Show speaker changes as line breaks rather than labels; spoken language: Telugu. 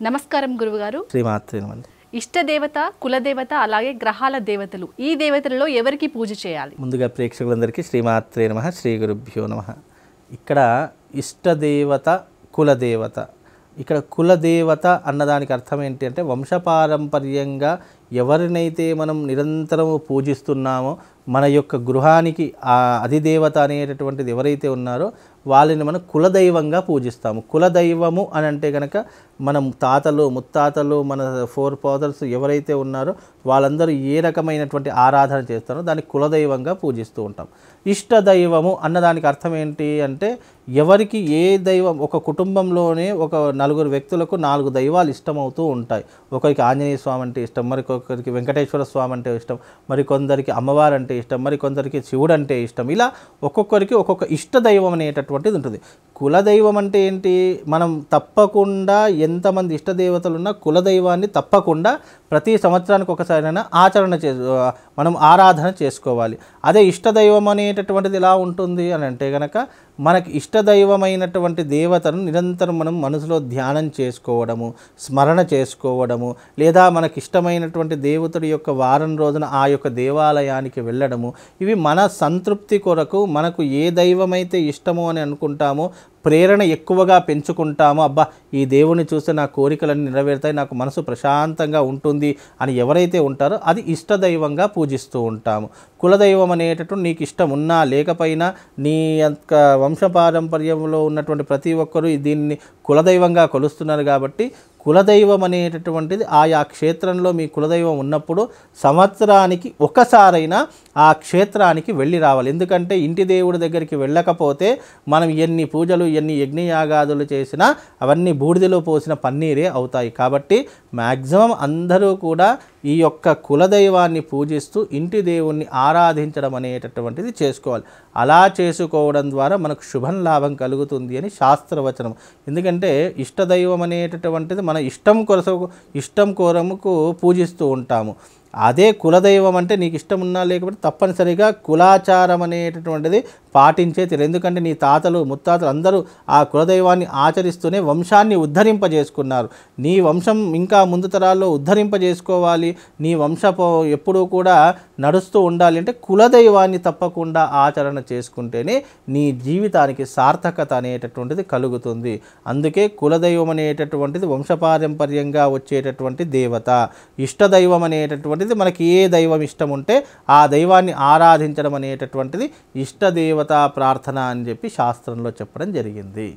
నమస్కారం గురువుగారు.
శ్రీమాత్రే నమః.
ఇష్టదేవత, కులదేవత, అలాగే గ్రహాల దేవతలు, ఈ దేవతలలో ఎవరికి పూజ చేయాలి?
ముందుగా ప్రేక్షకులందరికీ శ్రీమాత్రే నమః, శ్రీ గురుభ్యో నమః. ఇక్కడ ఇష్టదేవత, కులదేవత. ఇక్కడ కులదేవత అన్నదానికి అర్థం ఏంటి అంటే వంశపారంపర్యంగా ఎవరినైతే మనం నిరంతరము పూజిస్తున్నామో మన యొక్క గృహానికి ఆ అధిదేవత అనేటటువంటిది ఎవరైతే ఉన్నారో వాళ్ళని మనం కులదైవంగా పూజిస్తాము. కులదైవము అని అంటే కనుక మనం తాతలు ముత్తాతలు మన ఫోర్ ఫాదర్స్ ఎవరైతే ఉన్నారో వాళ్ళందరూ ఏ రకమైనటువంటి ఆరాధన చేస్తారో దాన్ని కులదైవంగా పూజిస్తూ ఉంటాం. ఇష్టదైవము అన్నదానికి అర్థం ఏంటి అంటే ఎవరికి ఏ దైవం, ఒక కుటుంబంలోనే ఒక నలుగురు వ్యక్తులకు 4 దైవాలు ఇష్టమవుతూ ఉంటాయి. ఒకరికి ఆంజనేయ స్వామి అంటే ఇష్టం, మరికొకరికి వెంకటేశ్వర స్వామి అంటే ఇష్టం, మరికొందరికి అమ్మవారు అంటే ఇష్టం, మరికొందరికి శివుడు అంటే ఇష్టం. ఇలా ఒక్కొక్కరికి ఒక్కొక్క ఇష్టదైవం అనేటటువంటిది ఉంటుంది. కులదైవం అంటే ఏంటి? మనం తప్పకుండా ఎంతమంది ఇష్టదేవతలు ఉన్నా కులదైవాన్ని తప్పకుండా ప్రతి సంవత్సరానికి ఒకసారైనా మనం ఆరాధన చేసుకోవాలి. అదే ఇష్టదైవం అనేటటువంటిది ఎలా ఉంటుంది అని అంటే కనుక మనకి ఇష్టదైవమైనటువంటి దేవతను నిరంతరం మనం మనసులో ధ్యానం చేసుకోవడము, స్మరణ చేసుకోవడము, లేదా మనకి ఇష్టమైనటువంటి దేవతడి యొక్క వారం రోజున ఆ యొక్క దేవాలయానికి వెళ్ళడము, ఇవి మన సంతృప్తి కొరకు మనకు ఏ దైవమైతే ఇష్టమో అని అనుకుంటామో, ప్రేరణ ఎక్కువగా పెంచుకుంటామో, అబ్బా ఈ దేవుని చూస్తే నా కోరికలన్నీ నెరవేరుతాయి, నాకు మనసు ప్రశాంతంగా ఉంటుంది అని ఎవరైతే ఉంటారో అది ఇష్టదైవంగా పూజిస్తూ ఉంటాము. కులదైవం అనేటటువంటి నీకు ఇష్టం ఉన్నా లేకపోయినా నీ యొక్క వంశపారంపర్యంలో ఉన్నటువంటి ప్రతి ఒక్కరూ దీన్ని కులదైవంగా కొలుస్తున్నారు కాబట్టి కులదైవం అనేటటువంటిది ఆయా క్షేత్రంలో మీ కులదైవం ఉన్నప్పుడు సంవత్సరానికి ఒకసారైనా ఆ క్షేత్రానికి వెళ్ళి రావాలి. ఎందుకంటే ఇంటి దేవుడి దగ్గరికి వెళ్ళకపోతే మనం ఎన్ని పూజలు ఎన్ని యజ్ఞయాగాదులు చేసినా అవన్నీ బూడిదలో పోసిన పన్నీరే అవుతాయి. కాబట్టి మ్యాక్సిమం అందరూ కూడా ఈ యొక్క కులదైవాన్ని పూజిస్తూ ఇంటి దేవుణ్ణి ఆరాధించడం అనేటటువంటిది చేసుకోవాలి. అలా చేసుకోవడం ద్వారా మనకు శుభం లాభం కలుగుతుంది అని శాస్త్రవచనం. ఎందుకంటే ఇష్టదైవం అనేటటువంటిది మన ఇష్టం కోరముకు పూజిస్తూ ఉంటాము. అదే కులదైవం అంటే నీకు ఇష్టం ఉన్నా లేకపోతే తప్పనిసరిగా కులాచారం అనేటటువంటిది పాటించే తీరు. ఎందుకంటే నీ తాతలు ముత్తాతలు అందరూ ఆ కులదైవాన్ని ఆచరిస్తూనే వంశాన్ని ఉద్ధరింపజేసుకున్నారు. నీ వంశం ఇంకా ముందు తరాల్లో ఉద్ధరింపజేసుకోవాలి, నీ వంశపు ఎప్పుడూ కూడా నడుస్తూ ఉండాలి అంటే కులదైవాన్ని తప్పకుండా ఆచరణ చేసుకుంటేనే నీ జీవితానికి సార్థకత అనేటటువంటిది కలుగుతుంది. అందుకే కులదైవం అనేటటువంటిది వంశపారంపర్యంగా వచ్చేటటువంటి దేవత. ఇష్టదైవం అనేటటువంటిది మనకి ఏ దైవం ఇష్టం ఉంటే ఆ దైవాన్ని ఆరాధించడం అనేటటువంటిది ఇష్టదేవతా ప్రార్థన అని చెప్పి శాస్త్రంలో చెప్పడం జరిగింది.